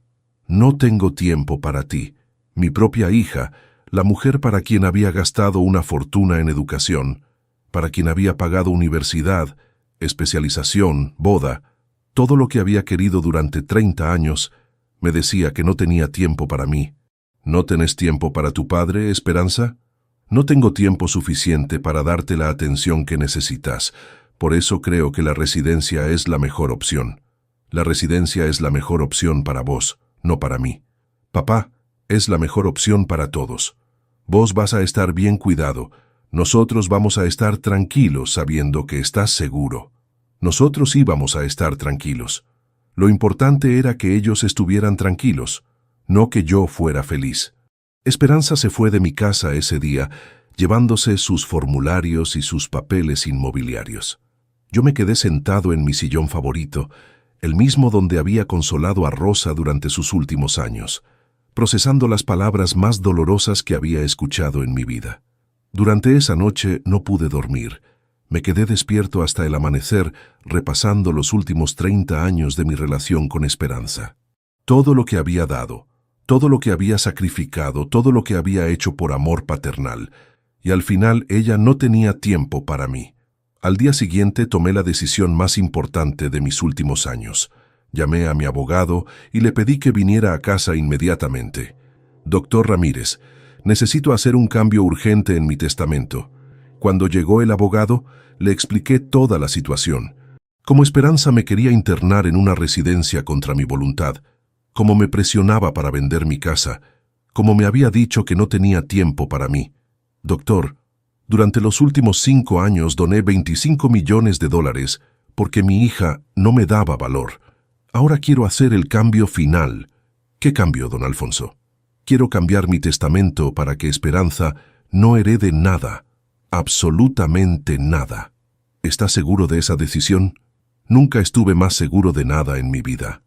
No tengo tiempo para ti. Mi propia hija, la mujer para quien había gastado una fortuna en educación, para quien había pagado universidad, especialización, boda, todo lo que había querido durante 30 años, me decía que no tenía tiempo para mí. ¿No tenés tiempo para tu padre, Esperanza? No tengo tiempo suficiente para darte la atención que necesitas. Por eso creo que la residencia es la mejor opción. La residencia es la mejor opción para vos, no para mí. Papá, es la mejor opción para todos. Vos vas a estar bien cuidado. Nosotros vamos a estar tranquilos sabiendo que estás seguro. Nosotros íbamos a estar tranquilos. Lo importante era que ellos estuvieran tranquilos, no que yo fuera feliz. Esperanza se fue de mi casa ese día, llevándose sus formularios y sus papeles inmobiliarios. Yo me quedé sentado en mi sillón favorito, el mismo donde había consolado a Rosa durante sus últimos años, procesando las palabras más dolorosas que había escuchado en mi vida. Durante esa noche no pude dormir. Me quedé despierto hasta el amanecer, repasando los últimos 30 años de mi relación con Esperanza. Todo lo que había dado, todo lo que había sacrificado, todo lo que había hecho por amor paternal, y al final ella no tenía tiempo para mí. Al día siguiente tomé la decisión más importante de mis últimos años. Llamé a mi abogado y le pedí que viniera a casa inmediatamente. Doctor Ramírez, necesito hacer un cambio urgente en mi testamento. Cuando llegó el abogado, le expliqué toda la situación. Como Esperanza me quería internar en una residencia contra mi voluntad, como me presionaba para vender mi casa, como me había dicho que no tenía tiempo para mí. Doctor, durante los últimos 5 años doné $25 millones porque mi hija no me daba valor. Ahora quiero hacer el cambio final. ¿Qué cambio, don Alfonso? Quiero cambiar mi testamento para que Esperanza no herede nada, absolutamente nada. ¿Está seguro de esa decisión? Nunca estuve más seguro de nada en mi vida.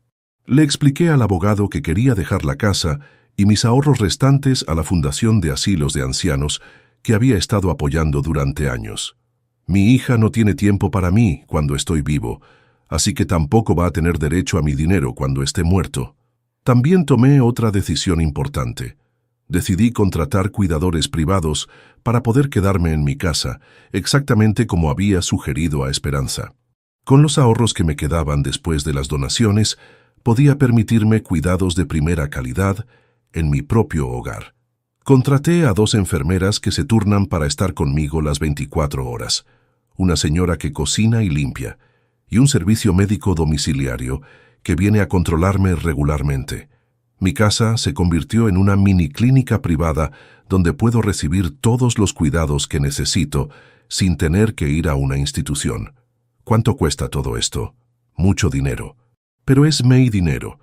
Le expliqué al abogado que quería dejar la casa y mis ahorros restantes a la Fundación de Asilos de Ancianos que había estado apoyando durante años. Mi hija no tiene tiempo para mí cuando estoy vivo, así que tampoco va a tener derecho a mi dinero cuando esté muerto. También tomé otra decisión importante. Decidí contratar cuidadores privados para poder quedarme en mi casa, exactamente como había sugerido a Esperanza. Con los ahorros que me quedaban después de las donaciones, podía permitirme cuidados de primera calidad en mi propio hogar. Contraté a 2 enfermeras que se turnan para estar conmigo las 24 horas, una señora que cocina y limpia, y un servicio médico domiciliario que viene a controlarme regularmente. Mi casa se convirtió en una mini clínica privada donde puedo recibir todos los cuidados que necesito sin tener que ir a una institución. ¿Cuánto cuesta todo esto? Mucho dinero. Pero es mi dinero,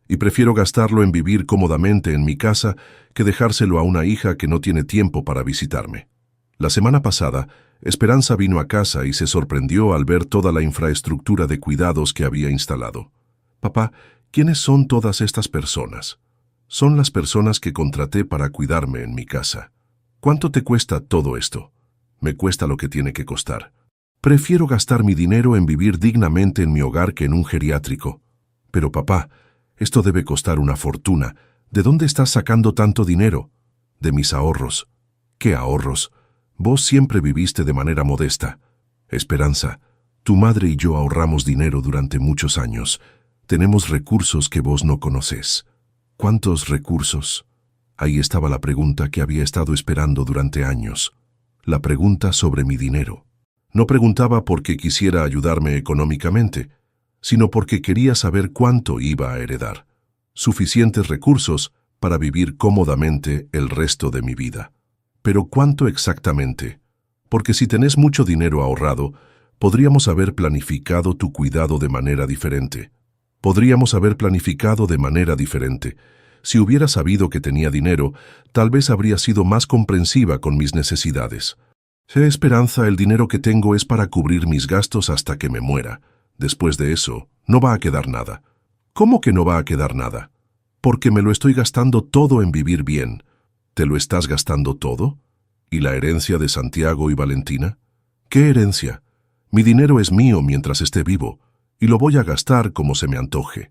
y prefiero gastarlo en vivir cómodamente en mi casa que dejárselo a una hija que no tiene tiempo para visitarme. La semana pasada, Esperanza vino a casa y se sorprendió al ver toda la infraestructura de cuidados que había instalado. Papá, ¿quiénes son todas estas personas? Son las personas que contraté para cuidarme en mi casa. ¿Cuánto te cuesta todo esto? Me cuesta lo que tiene que costar. Prefiero gastar mi dinero en vivir dignamente en mi hogar que en un geriátrico. Pero papá, esto debe costar una fortuna. ¿De dónde estás sacando tanto dinero? De mis ahorros. ¿Qué ahorros? Vos siempre viviste de manera modesta. Esperanza, tu madre y yo ahorramos dinero durante muchos años. Tenemos recursos que vos no conocés. ¿Cuántos recursos? Ahí estaba la pregunta que había estado esperando durante años. La pregunta sobre mi dinero. No preguntaba porque quisiera ayudarme económicamente, sino porque quería saber cuánto iba a heredar. Suficientes recursos para vivir cómodamente el resto de mi vida. Pero ¿cuánto exactamente? Porque si tenés mucho dinero ahorrado, podríamos haber planificado tu cuidado de manera diferente. Podríamos haber planificado de manera diferente. Si hubiera sabido que tenía dinero, tal vez habría sido más comprensiva con mis necesidades. Esperanza, el dinero que tengo es para cubrir mis gastos hasta que me muera. Después de eso, no va a quedar nada. ¿Cómo que no va a quedar nada? Porque me lo estoy gastando todo en vivir bien. ¿Te lo estás gastando todo? ¿Y la herencia de Santiago y Valentina? ¿Qué herencia? Mi dinero es mío mientras esté vivo, y lo voy a gastar como se me antoje.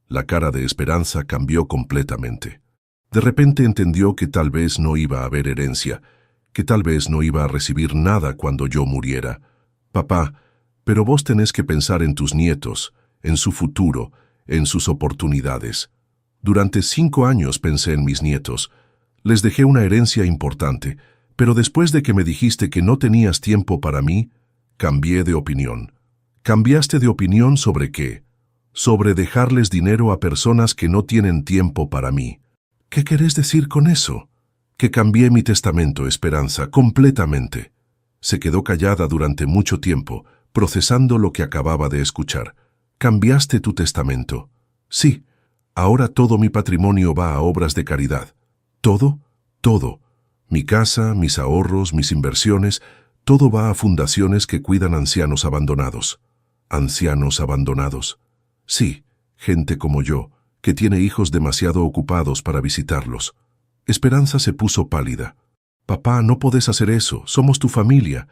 La cara de Esperanza cambió completamente. De repente entendió que tal vez no iba a haber herencia, que tal vez no iba a recibir nada cuando yo muriera. Papá, pero vos tenés que pensar en tus nietos, en su futuro, en sus oportunidades. Durante 5 años pensé en mis nietos. Les dejé una herencia importante, pero después de que me dijiste que no tenías tiempo para mí, cambié de opinión. ¿Cambiaste de opinión sobre qué? Sobre dejarles dinero a personas que no tienen tiempo para mí. ¿Qué querés decir con eso? Que cambié mi testamento, Esperanza, completamente. Se quedó callada durante mucho tiempo, procesando lo que acababa de escuchar. «¿Cambiaste tu testamento?» «Sí. Ahora todo mi patrimonio va a obras de caridad». «¿Todo?» «Todo. Mi casa, mis ahorros, mis inversiones, todo va a fundaciones que cuidan ancianos abandonados». «¿Ancianos abandonados?» «Sí, gente como yo, que tiene hijos demasiado ocupados para visitarlos». Esperanza se puso pálida. «Papá, no podés hacer eso, somos tu familia.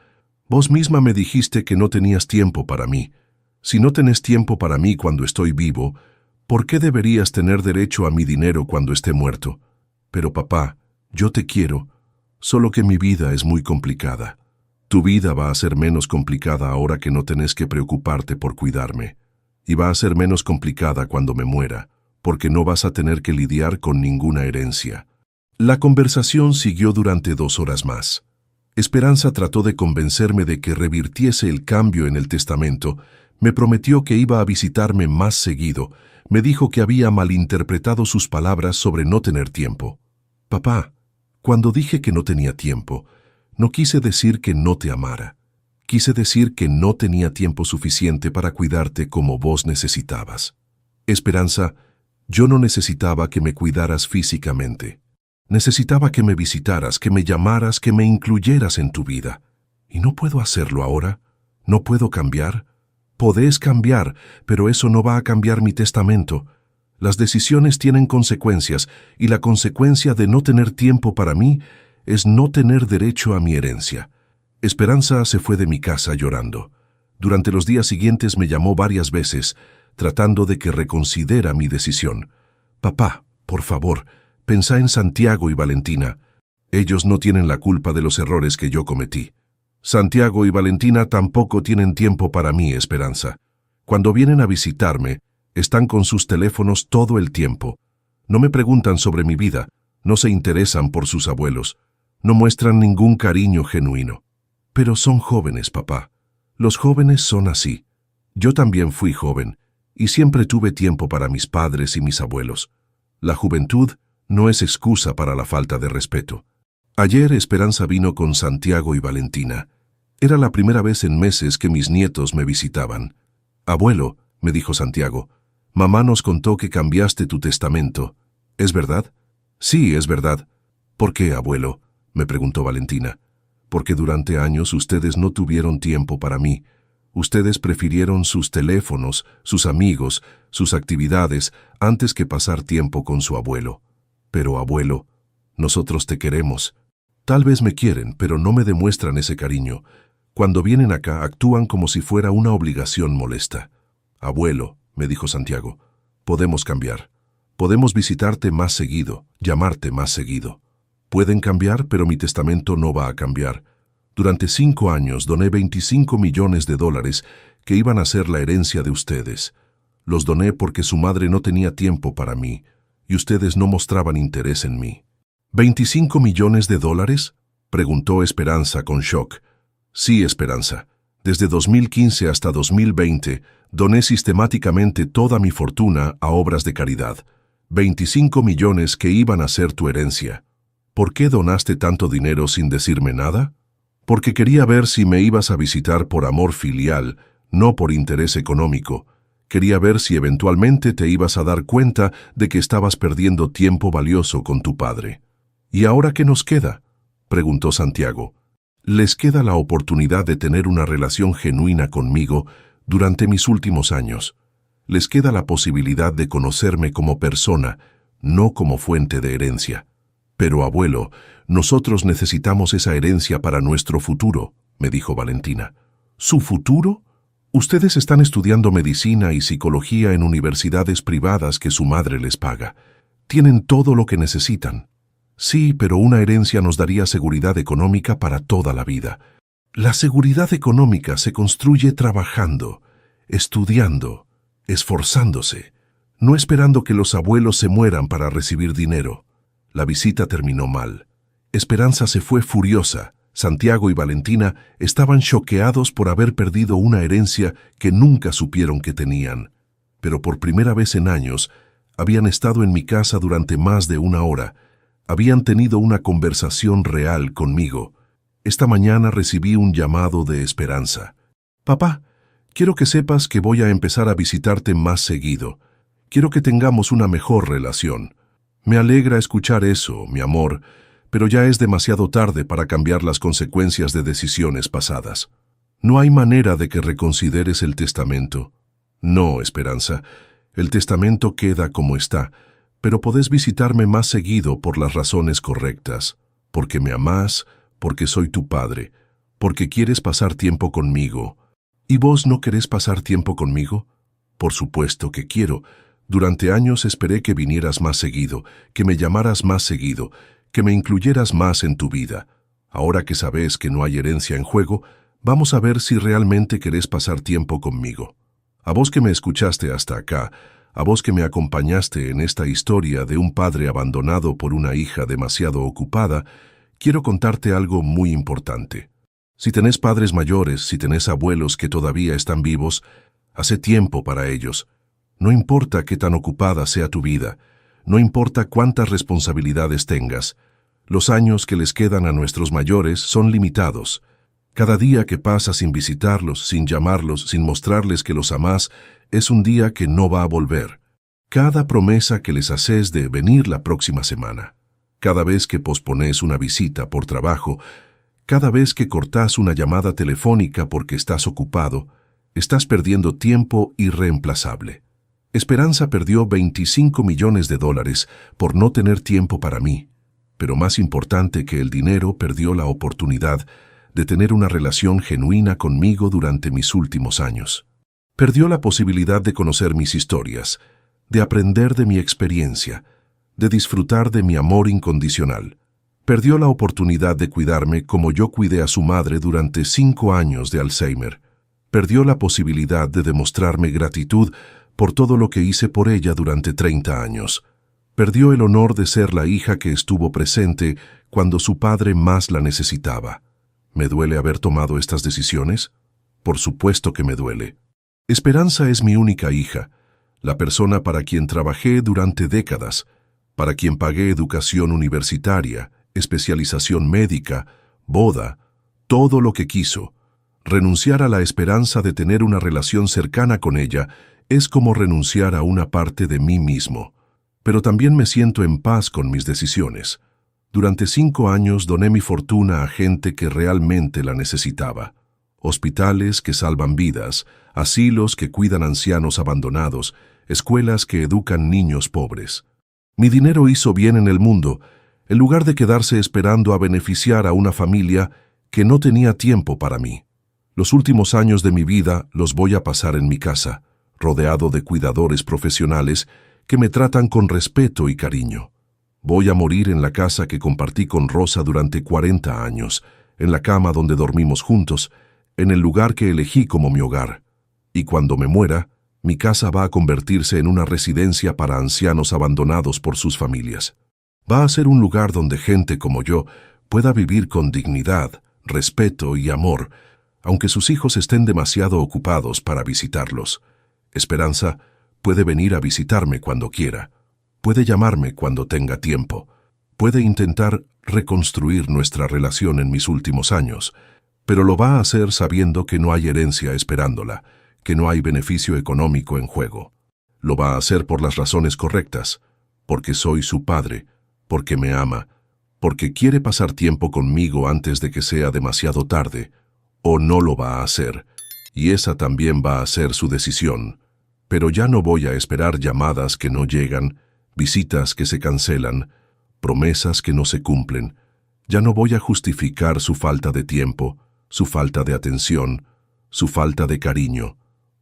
Vos misma me dijiste que no tenías tiempo para mí. Si no tenés tiempo para mí cuando estoy vivo, ¿por qué deberías tener derecho a mi dinero cuando esté muerto? Pero papá, yo te quiero, solo que mi vida es muy complicada. Tu vida va a ser menos complicada ahora que no tenés que preocuparte por cuidarme. Y va a ser menos complicada cuando me muera, porque no vas a tener que lidiar con ninguna herencia». La conversación siguió durante 2 horas más. Esperanza trató de convencerme de que revirtiese el cambio en el testamento, me prometió que iba a visitarme más seguido, me dijo que había malinterpretado sus palabras sobre no tener tiempo. «Papá, cuando dije que no tenía tiempo, no quise decir que no te amara. Quise decir que no tenía tiempo suficiente para cuidarte como vos necesitabas. Esperanza, yo no necesitaba que me cuidaras físicamente. Necesitaba que me visitaras, que me llamaras, que me incluyeras en tu vida. ¿Y no puedo hacerlo ahora? ¿No puedo cambiar? Podés cambiar, pero eso no va a cambiar mi testamento. Las decisiones tienen consecuencias, y la consecuencia de no tener tiempo para mí es no tener derecho a mi herencia». Esperanza se fue de mi casa llorando. Durante los días siguientes me llamó varias veces, tratando de que reconsidera mi decisión. «Papá, por favor, pensá en Santiago y Valentina. Ellos no tienen la culpa de los errores que yo cometí. Santiago y Valentina tampoco tienen tiempo para mí, Esperanza. Cuando vienen a visitarme, están con sus teléfonos todo el tiempo. No me preguntan sobre mi vida, no se interesan por sus abuelos, no muestran ningún cariño genuino. Pero son jóvenes, papá. Los jóvenes son así. Yo también fui joven, y siempre tuve tiempo para mis padres y mis abuelos. La juventud no es excusa para la falta de respeto». Ayer Esperanza vino con Santiago y Valentina. Era la primera vez en meses que mis nietos me visitaban. «Abuelo», me dijo Santiago, «mamá nos contó que cambiaste tu testamento. ¿Es verdad?» «Sí, es verdad». «¿Por qué, abuelo?», me preguntó Valentina. «Porque durante años ustedes no tuvieron tiempo para mí. Ustedes prefirieron sus teléfonos, sus amigos, sus actividades, antes que pasar tiempo con su abuelo. Pero, abuelo, nosotros te queremos. Tal vez me quieren, pero no me demuestran ese cariño. Cuando vienen acá, actúan como si fuera una obligación molesta». «Abuelo», me dijo Santiago, «podemos cambiar. Podemos visitarte más seguido, llamarte más seguido. Pueden cambiar, pero mi testamento no va a cambiar. Durante 5 años doné $25 millones que iban a ser la herencia de ustedes. Los doné porque su madre no tenía tiempo para mí, y ustedes no mostraban interés en mí». «¿$25 millones? Preguntó Esperanza con shock. «Sí, Esperanza. Desde 2015 hasta 2020, doné sistemáticamente toda mi fortuna a obras de caridad. 25 millones que iban a ser tu herencia. ¿Por qué donaste tanto dinero sin decirme nada? Porque quería ver si me ibas a visitar por amor filial, no por interés económico. Quería ver si eventualmente te ibas a dar cuenta de que estabas perdiendo tiempo valioso con tu padre». «¿Y ahora qué nos queda?», preguntó Santiago. «Les queda la oportunidad de tener una relación genuina conmigo durante mis últimos años. Les queda la posibilidad de conocerme como persona, no como fuente de herencia. Pero, abuelo, nosotros necesitamos esa herencia para nuestro futuro», me dijo Valentina. «¿Su futuro? Ustedes están estudiando medicina y psicología en universidades privadas que su madre les paga. Tienen todo lo que necesitan». «Sí, pero una herencia nos daría seguridad económica para toda la vida». «La seguridad económica se construye trabajando, estudiando, esforzándose, no esperando que los abuelos se mueran para recibir dinero». La visita terminó mal. Esperanza se fue furiosa. Santiago y Valentina estaban choqueados por haber perdido una herencia que nunca supieron que tenían. Pero por primera vez en años, habían estado en mi casa durante más de 1 hora. Habían tenido una conversación real conmigo. Esta mañana recibí un llamado de Esperanza. Papá, quiero que sepas que voy a empezar a visitarte más seguido. Quiero que tengamos una mejor relación. Me alegra escuchar eso, mi amor, pero ya es demasiado tarde para cambiar las consecuencias de decisiones pasadas. No hay manera de que reconsideres el testamento. No, Esperanza, el testamento queda como está, pero podés visitarme más seguido por las razones correctas, porque me amás, porque soy tu padre, porque quieres pasar tiempo conmigo. ¿Y vos no querés pasar tiempo conmigo? Por supuesto que quiero. Durante años esperé que vinieras más seguido, que me llamaras más seguido, que me incluyeras más en tu vida. Ahora que sabes que no hay herencia en juego, vamos a ver si realmente querés pasar tiempo conmigo. A vos que me escuchaste hasta acá, a vos que me acompañaste en esta historia de un padre abandonado por una hija demasiado ocupada, quiero contarte algo muy importante. Si tenés padres mayores, si tenés abuelos que todavía están vivos, hace tiempo para ellos. No importa qué tan ocupada sea tu vida, no importa cuántas responsabilidades tengas, los años que les quedan a nuestros mayores son limitados. Cada día que pasa sin visitarlos, sin llamarlos, sin mostrarles que los amás, es un día que no va a volver. Cada promesa que les haces de venir la próxima semana, cada vez que pospones una visita por trabajo, cada vez que cortás una llamada telefónica porque estás ocupado, estás perdiendo tiempo irreemplazable. Esperanza perdió $25 millones por no tener tiempo para mí, pero más importante que el dinero, perdió la oportunidad de tener una relación genuina conmigo durante mis últimos años. Perdió la posibilidad de conocer mis historias, de aprender de mi experiencia, de disfrutar de mi amor incondicional. Perdió la oportunidad de cuidarme como yo cuidé a su madre durante 5 años de Alzheimer. Perdió la posibilidad de demostrarme gratitud por todo lo que hice por ella durante 30 años. Perdió el honor de ser la hija que estuvo presente cuando su padre más la necesitaba. ¿Me duele haber tomado estas decisiones? Por supuesto que me duele. Esperanza es mi única hija, la persona para quien trabajé durante décadas, para quien pagué educación universitaria, especialización médica, boda, todo lo que quiso. Renunciar a la esperanza de tener una relación cercana con ella es como renunciar a una parte de mí mismo. Pero también me siento en paz con mis decisiones. Durante 5 años doné mi fortuna a gente que realmente la necesitaba. Hospitales que salvan vidas, asilos que cuidan ancianos abandonados, escuelas que educan niños pobres. Mi dinero hizo bien en el mundo, en lugar de quedarse esperando a beneficiar a una familia que no tenía tiempo para mí. Los últimos años de mi vida los voy a pasar en mi casa, rodeado de cuidadores profesionales que me tratan con respeto y cariño. Voy a morir en la casa que compartí con Rosa durante 40 años, en la cama donde dormimos juntos, en el lugar que elegí como mi hogar. Y cuando me muera, mi casa va a convertirse en una residencia para ancianos abandonados por sus familias. Va a ser un lugar donde gente como yo pueda vivir con dignidad, respeto y amor, aunque sus hijos estén demasiado ocupados para visitarlos. Esperanza puede venir a visitarme cuando quiera. Puede llamarme cuando tenga tiempo. Puede intentar reconstruir nuestra relación en mis últimos años, pero lo va a hacer sabiendo que no hay herencia esperándola, que no hay beneficio económico en juego. Lo va a hacer por las razones correctas, porque soy su padre, porque me ama, porque quiere pasar tiempo conmigo antes de que sea demasiado tarde, o no lo va a hacer, y esa también va a ser su decisión. Pero ya no voy a esperar llamadas que no llegan, visitas que se cancelan, promesas que no se cumplen. Ya no voy a justificar su falta de tiempo, su falta de atención, su falta de cariño.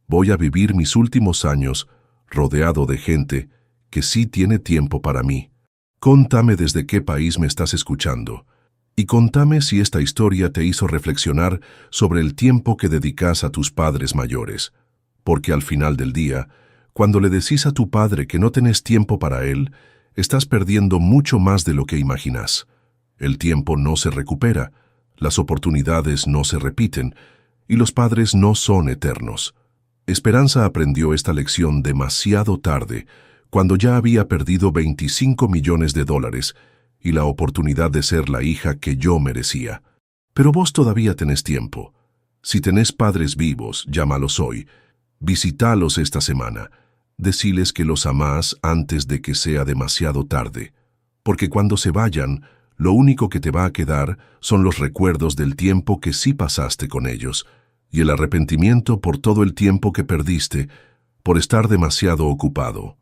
Voy a vivir mis últimos años rodeado de gente que sí tiene tiempo para mí. Contame desde qué país me estás escuchando. Y contame si esta historia te hizo reflexionar sobre el tiempo que dedicas a tus padres mayores. Porque al final del día, cuando le decís a tu padre que no tenés tiempo para él, estás perdiendo mucho más de lo que imaginas. El tiempo no se recupera, las oportunidades no se repiten, y los padres no son eternos. Esperanza aprendió esta lección demasiado tarde, cuando ya había perdido $25 millones y la oportunidad de ser la hija que yo merecía. Pero vos todavía tenés tiempo. Si tenés padres vivos, llámalos hoy. Visítalos esta semana. Deciles que los amás antes de que sea demasiado tarde. Porque cuando se vayan, lo único que te va a quedar son los recuerdos del tiempo que sí pasaste con ellos y el arrepentimiento por todo el tiempo que perdiste por estar demasiado ocupado.